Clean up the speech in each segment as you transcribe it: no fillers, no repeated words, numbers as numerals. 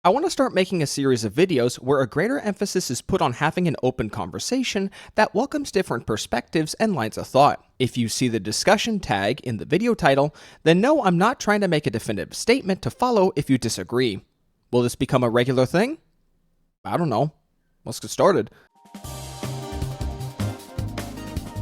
I want to start making a series of videos where a greater emphasis is put on having an open conversation that welcomes different perspectives and lines of thought. If you see the discussion tag in the video title, then know I'm not trying to make a definitive statement to follow if you disagree. Will this become a regular thing? I don't know. Let's get started.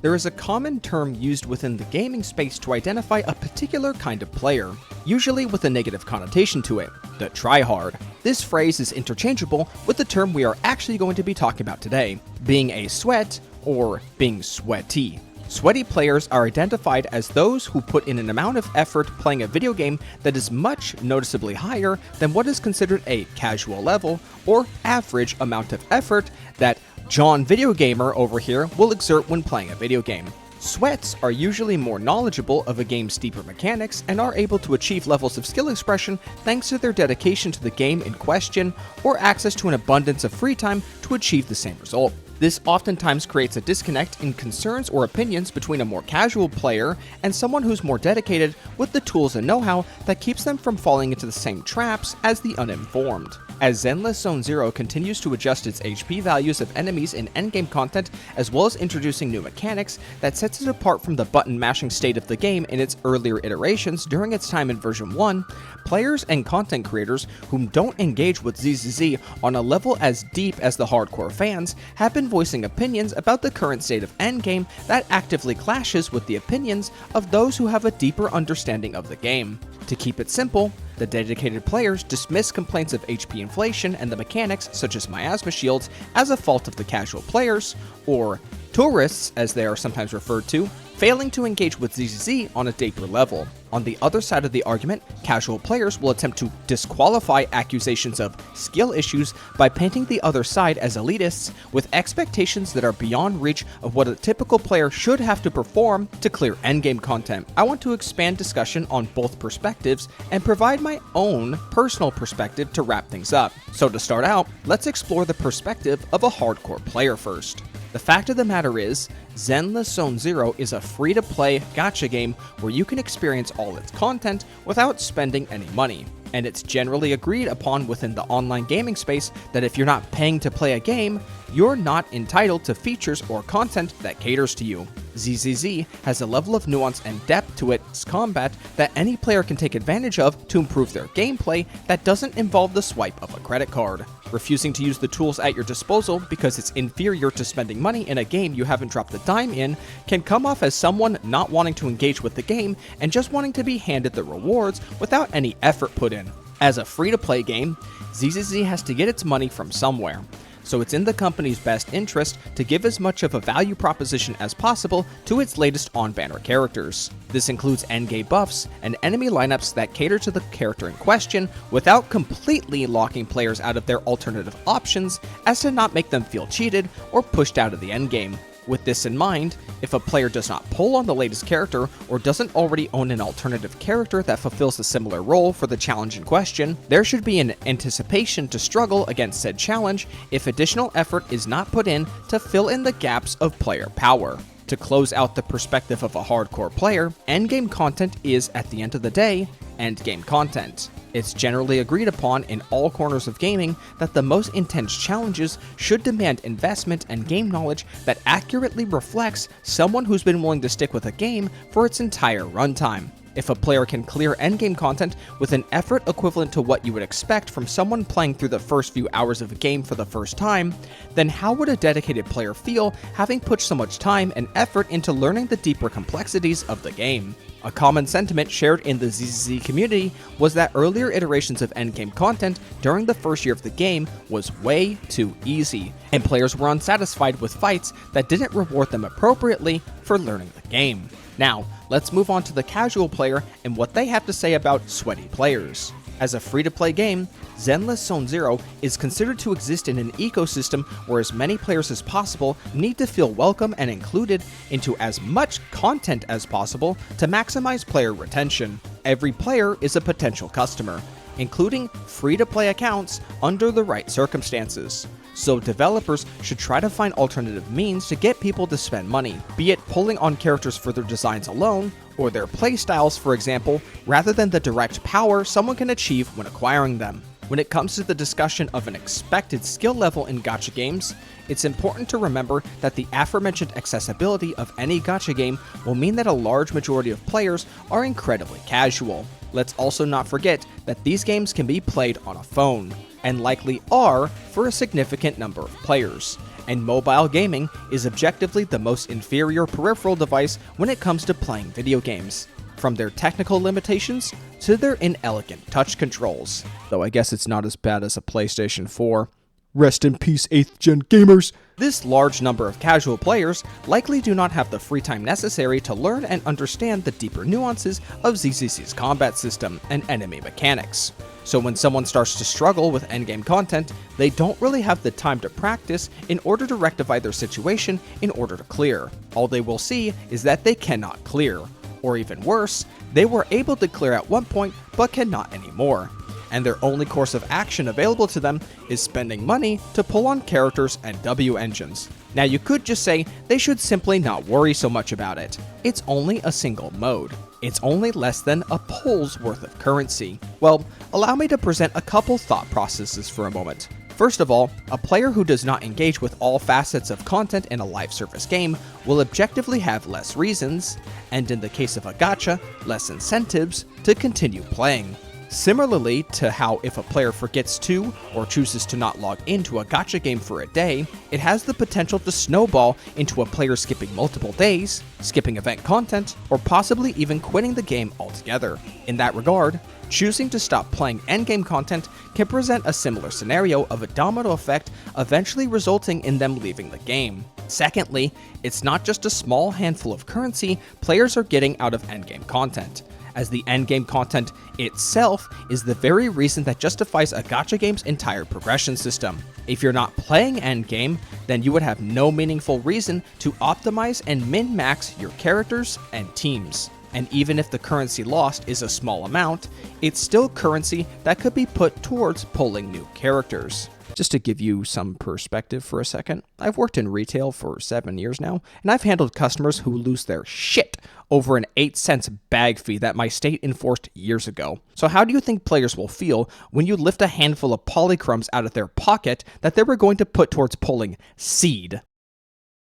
There is a common term used within the gaming space to identify a particular kind of player, usually with a negative connotation to it, the tryhard. This phrase is interchangeable with the term we are actually going to be talking about today, being a sweat or being sweaty. Sweaty players are identified as those who put in an amount of effort playing a video game that is much noticeably higher than what is considered a casual level or average amount of effort that John Video Gamer over here will exert when playing a video game. Sweats are usually more knowledgeable of a game's deeper mechanics and are able to achieve levels of skill expression thanks to their dedication to the game in question or access to an abundance of free time to achieve the same result. This oftentimes creates a disconnect in concerns or opinions between a more casual player and someone who's more dedicated with the tools and know-how that keeps them from falling into the same traps as the uninformed. As Zenless Zone Zero continues to adjust its HP values of enemies in endgame content, as well as introducing new mechanics that sets it apart from the button mashing state of the game in its earlier iterations during its time in version 1, players and content creators who don't engage with ZZZ on a level as deep as the hardcore fans have been voicing opinions about the current state of endgame that actively clashes with the opinions of those who have a deeper understanding of the game. To keep it simple, the dedicated players dismiss complaints of HP inflation and the mechanics, such as miasma shields, as a fault of the casual players, or tourists, as they are sometimes referred to, failing to engage with ZZZ on a deeper level. On the other side of the argument, casual players will attempt to disqualify accusations of skill issues by painting the other side as elitists with expectations that are beyond reach of what a typical player should have to perform to clear endgame content. I want to expand discussion on both perspectives and provide my own personal perspective to wrap things up. So to start out, let's explore the perspective of a hardcore player first. The fact of the matter is, Zenless Zone Zero is a free-to-play gacha game where you can experience all its content without spending any money. And it's generally agreed upon within the online gaming space that if you're not paying to play a game, you're not entitled to features or content that caters to you. ZZZ has a level of nuance and depth to its combat that any player can take advantage of to improve their gameplay that doesn't involve the swipe of a credit card. Refusing to use the tools at your disposal because it's inferior to spending money in a game you haven't dropped a dime in can come off as someone not wanting to engage with the game and just wanting to be handed the rewards without any effort put in. As a free-to-play game, ZZZ has to get its money from somewhere, so it's in the company's best interest to give as much of a value proposition as possible to its latest on-banner characters. This includes endgame buffs and enemy lineups that cater to the character in question without completely locking players out of their alternative options as to not make them feel cheated or pushed out of the endgame. With this in mind, if a player does not pull on the latest character or doesn't already own an alternative character that fulfills a similar role for the challenge in question, there should be an anticipation to struggle against said challenge if additional effort is not put in to fill in the gaps of player power. To close out the perspective of a hardcore player, endgame content is, at the end of the day, endgame content. It's generally agreed upon in all corners of gaming that the most intense challenges should demand investment and game knowledge that accurately reflects someone who's been willing to stick with a game for its entire runtime. If a player can clear endgame content with an effort equivalent to what you would expect from someone playing through the first few hours of a game for the first time, then how would a dedicated player feel having put so much time and effort into learning the deeper complexities of the game? A common sentiment shared in the ZZZ community was that earlier iterations of endgame content during the first year of the game was way too easy, and players were unsatisfied with fights that didn't reward them appropriately for learning the game. Now, let's move on to the casual player and what they have to say about sweaty players. As a free-to-play game, Zenless Zone Zero is considered to exist in an ecosystem where as many players as possible need to feel welcome and included into as much content as possible to maximize player retention. Every player is a potential customer, including free-to-play accounts under the right circumstances. So developers should try to find alternative means to get people to spend money, be it pulling on characters for their designs alone, or their playstyles for example, rather than the direct power someone can achieve when acquiring them. When it comes to the discussion of an expected skill level in gacha games, it's important to remember that the aforementioned accessibility of any gacha game will mean that a large majority of players are incredibly casual. Let's also not forget that these games can be played on a phone, and likely are for a significant number of players. And mobile gaming is objectively the most inferior peripheral device when it comes to playing video games, from their technical limitations to their inelegant touch controls. Though I guess it's not as bad as a PlayStation 4. Rest in peace, 8th gen gamers! This large number of casual players likely do not have the free time necessary to learn and understand the deeper nuances of ZZC's combat system and enemy mechanics. So when someone starts to struggle with endgame content, they don't really have the time to practice in order to rectify their situation in order to clear. All they will see is that they cannot clear. Or even worse, they were able to clear at one point but cannot anymore. And their only course of action available to them is spending money to pull on characters and W engines. Now you could just say they should simply not worry so much about it. It's only a single mode. It's only less than a pull's worth of currency. Well, allow me to present a couple thought processes for a moment. First of all, a player who does not engage with all facets of content in a live service game will objectively have less reasons, and in the case of a gacha, less incentives to continue playing. Similarly to how if a player forgets to or chooses to not log into a gacha game for a day, it has the potential to snowball into a player skipping multiple days, skipping event content, or possibly even quitting the game altogether. In that regard, choosing to stop playing endgame content can present a similar scenario of a domino effect, eventually resulting in them leaving the game. Secondly, it's not just a small handful of currency players are getting out of endgame content, as the endgame content itself is the very reason that justifies a gacha game's entire progression system. If you're not playing endgame, then you would have no meaningful reason to optimize and min-max your characters and teams. And even if the currency lost is a small amount, it's still currency that could be put towards pulling new characters. Just to give you some perspective for a second, I've worked in retail for 7 years now, and I've handled customers who lose their shit over an 8-cent bag fee that my state enforced years ago. So how do you think players will feel when you lift a handful of polycrumbs out of their pocket that they were going to put towards pulling seed?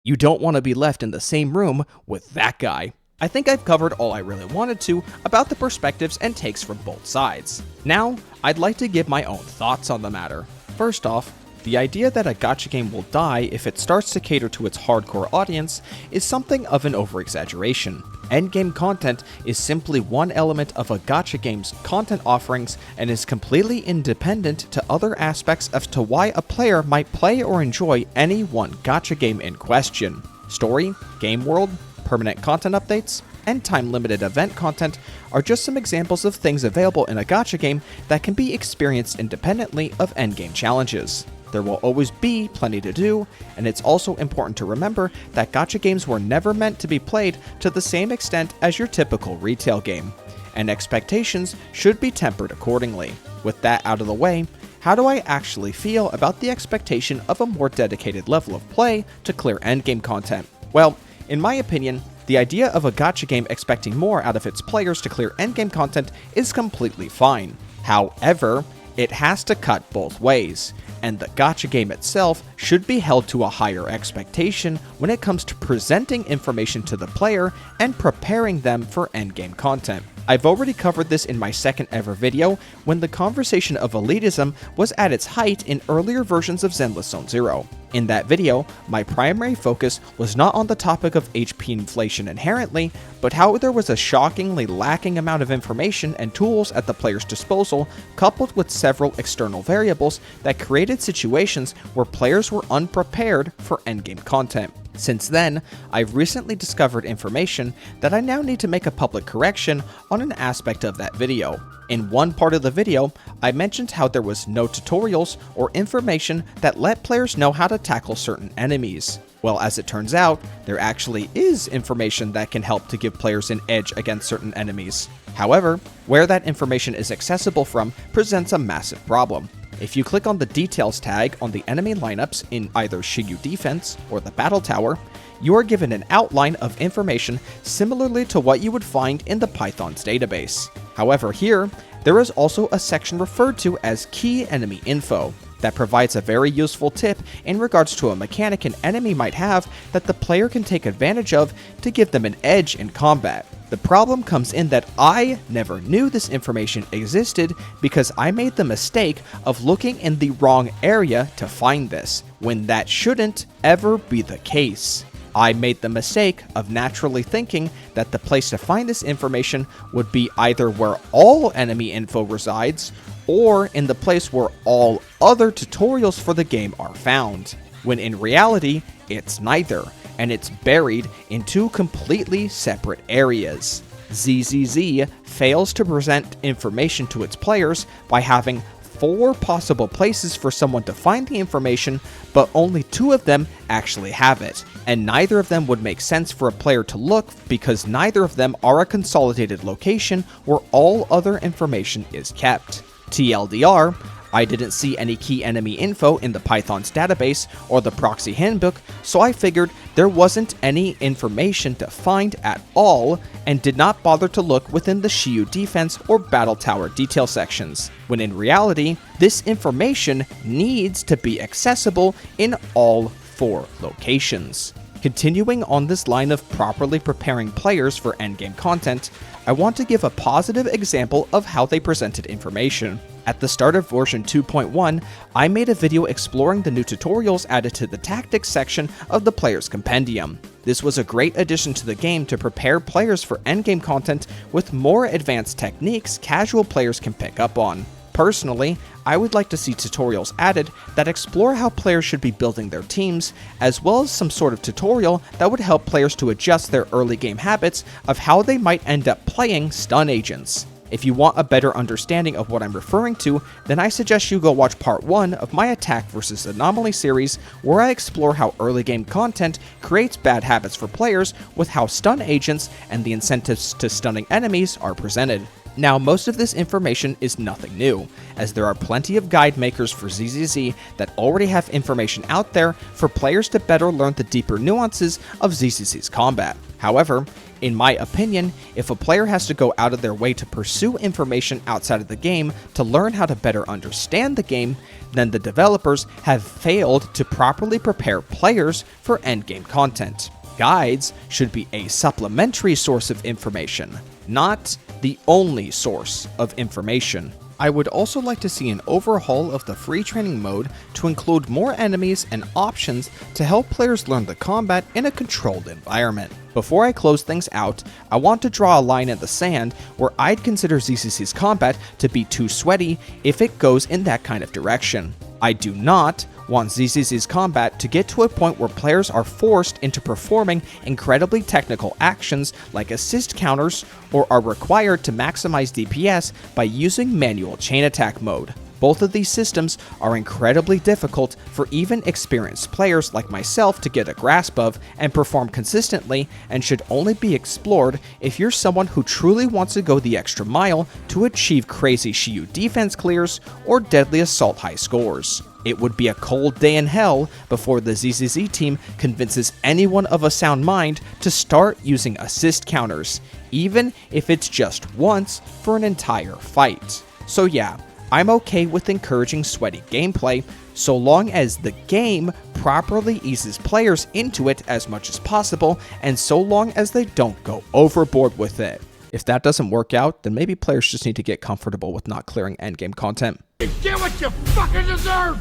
You don't want to be left in the same room with that guy. I think I've covered all I really wanted to about the perspectives and takes from both sides. Now, I'd like to give my own thoughts on the matter. First off, the idea that a gacha game will die if it starts to cater to its hardcore audience is something of an over-exaggeration. Endgame content is simply one element of a gacha game's content offerings and is completely independent to other aspects as to why a player might play or enjoy any one gacha game in question. Story, game world, permanent content updates, and time-limited event content are just some examples of things available in a gacha game that can be experienced independently of endgame challenges. There will always be plenty to do, and it's also important to remember that gacha games were never meant to be played to the same extent as your typical retail game, and expectations should be tempered accordingly. With that out of the way, how do I actually feel about the expectation of a more dedicated level of play to clear endgame content? Well, in my opinion, the idea of a gacha game expecting more out of its players to clear endgame content is completely fine. However, it has to cut both ways, and the gacha game itself should be held to a higher expectation when it comes to presenting information to the player and preparing them for endgame content. I've already covered this in my second ever video when the conversation of elitism was at its height in earlier versions of Zenless Zone Zero. In that video, my primary focus was not on the topic of HP inflation inherently, but how there was a shockingly lacking amount of information and tools at the player's disposal, coupled with several external variables that created situations where players were unprepared for endgame content. Since then, I've recently discovered information that I now need to make a public correction on an aspect of that video. In one part of the video, I mentioned how there was no tutorials or information that let players know how to tackle certain enemies. Well, as it turns out, there actually is information that can help to give players an edge against certain enemies. However, where that information is accessible from presents a massive problem. If you click on the details tag on the enemy lineups in either Shigyu Defense or the Battle Tower, you are given an outline of information similarly to what you would find in the Python's database. However, here, there is also a section referred to as key enemy info that provides a very useful tip in regards to a mechanic an enemy might have that the player can take advantage of to give them an edge in combat. The problem comes in that I never knew this information existed because I made the mistake of looking in the wrong area to find this, when that shouldn't ever be the case. I made the mistake of naturally thinking that the place to find this information would be either where all enemy info resides, or in the place where all other tutorials for the game are found, when in reality, it's neither, and it's buried in two completely separate areas. ZZZ fails to present information to its players by having 4 possible places for someone to find the information, but only 2 of them actually have it, and neither of them would make sense for a player to look because neither of them are a consolidated location where all other information is kept. TLDR, I didn't see any key enemy info in the Python's database or the proxy handbook, so I figured there wasn't any information to find at all and did not bother to look within the Shiyu defense or battle tower detail sections, when in reality, this information needs to be accessible in all 4 locations. Continuing on this line of properly preparing players for endgame content, I want to give a positive example of how they presented information. At the start of version 2.1, I made a video exploring the new tutorials added to the tactics section of the player's compendium. This was a great addition to the game to prepare players for endgame content with more advanced techniques casual players can pick up on. Personally, I would like to see tutorials added that explore how players should be building their teams, as well as some sort of tutorial that would help players to adjust their early game habits of how they might end up playing stun agents. If you want a better understanding of what I'm referring to, then I suggest you go watch part 1 of my Attack vs Anomaly series, where I explore how early game content creates bad habits for players with how stun agents and the incentives to stunning enemies are presented. Now, most of this information is nothing new, as there are plenty of guide makers for ZZZ that already have information out there for players to better learn the deeper nuances of ZZZ's combat. However, in my opinion, if a player has to go out of their way to pursue information outside of the game to learn how to better understand the game, then the developers have failed to properly prepare players for endgame content. Guides should be a supplementary source of information, not the only source of information. I would also like to see an overhaul of the free training mode to include more enemies and options to help players learn the combat in a controlled environment. Before I close things out, I want to draw a line in the sand where I'd consider ZZC's combat to be too sweaty if it goes in that kind of direction. I do not want ZZC's combat to get to a point where players are forced into performing incredibly technical actions like assist counters or are required to maximize DPS by using manual chain attack mode. Both of these systems are incredibly difficult for even experienced players like myself to get a grasp of and perform consistently, and should only be explored if you're someone who truly wants to go the extra mile to achieve crazy Shiyu defense clears or deadly assault high scores. It would be a cold day in hell before the ZZZ team convinces anyone of a sound mind to start using assist counters, even if it's just once for an entire fight. So yeah, I'm okay with encouraging sweaty gameplay, so long as the game properly eases players into it as much as possible, and so long as they don't go overboard with it. If that doesn't work out, then maybe players just need to get comfortable with not clearing endgame content. You get what you fucking deserve!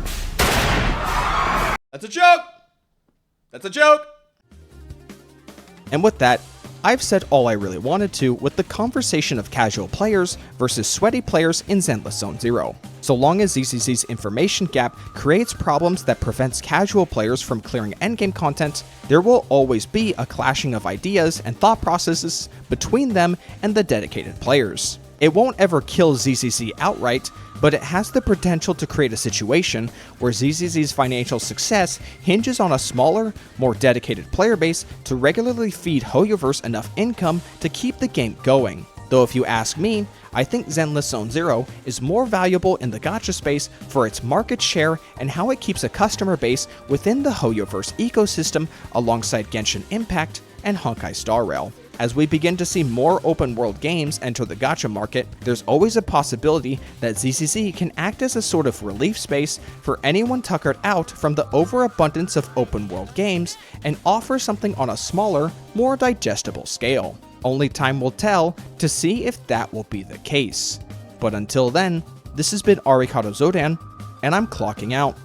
That's a joke! That's a joke! And with that, I've said all I really wanted to with the conversation of casual players versus sweaty players in Zenless Zone Zero. So long as ZZZ's information gap creates problems that prevents casual players from clearing endgame content, there will always be a clashing of ideas and thought processes between them and the dedicated players. It won't ever kill ZZZ outright, but it has the potential to create a situation where ZZZ's financial success hinges on a smaller, more dedicated player base to regularly feed Hoyoverse enough income to keep the game going. Though if you ask me, I think Zenless Zone Zero is more valuable in the gacha space for its market share and how it keeps a customer base within the Hoyoverse ecosystem alongside Genshin Impact and Honkai Star Rail. As we begin to see more open world games enter the gacha market, there's always a possibility that ZZZ can act as a sort of relief space for anyone tuckered out from the overabundance of open world games and offer something on a smaller, more digestible scale. Only time will tell to see if that will be the case. But until then, this has been Arikado Zodan, and I'm clocking out.